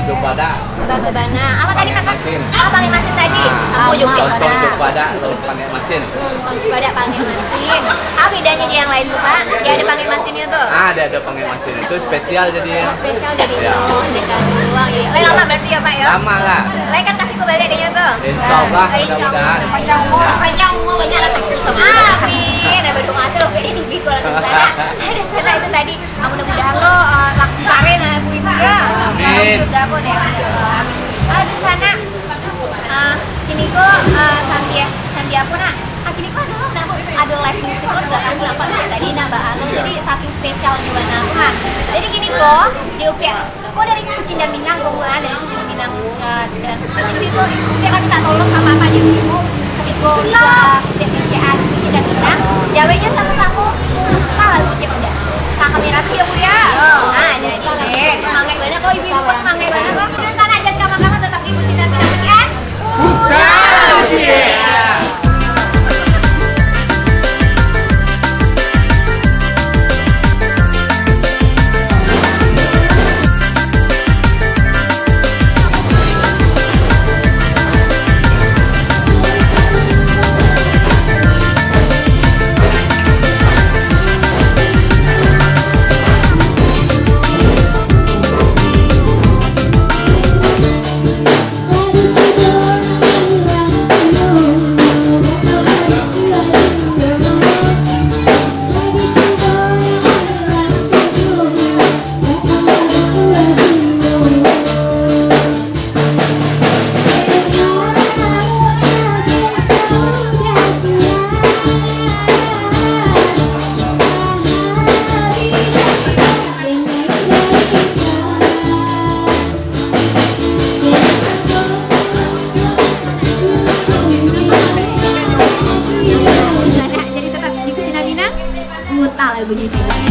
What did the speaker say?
Batu Bada. Batu Bana. Apa tadi makan? Masin. Apa Pange Masin tadi? Sama juga. Lontong Bada, Pange Masin. Lontong Bada Pange Masin. Apa bedanya di yang lain tuh Pak? Dia ada Pange Masinnya tuh. Ada Pange Masin itu spesial jadi. Oh, spesial jadi Ya. dekat doang ya. Lama berarti ya Pak ya? Lama lah. Lai kan kasih kembali adanya tuh. Insya Allah, mudah-mudahan. Panjang umur banyak rasa gitu. Amin. Ada baru masuk loh ini di Bikul di sana. Ada sana itu tadi. Mudah-mudahan lo laku karen Bu Ibu ya. Amin. Sudah kok deh. Di sana kini kok sambil aku nak. Kini kok ada live musik lo juga kan kenapa tadi nambah anu. Jadi saking spesial juga aku mah. Jadi gini kok di UPI kok dari Kucing dan Minang kok dari Kucing dan Minang jadi kok UPI kan minta tolong sama apa aja Ibu. Tapi kok BPCA Kucing dan Minang jawabnya sama-sama kalah Kucing udah. Kak kamera tuh ya Bu ya. Nah jadi semangat banget kok ibu-ibu kok semangat banget kok. Dan sana aja kamar-kamar tetap di Kucing dan Minang kan? Udah. Jadi tetap di Kucing dan Minang, brutal lagunya juga.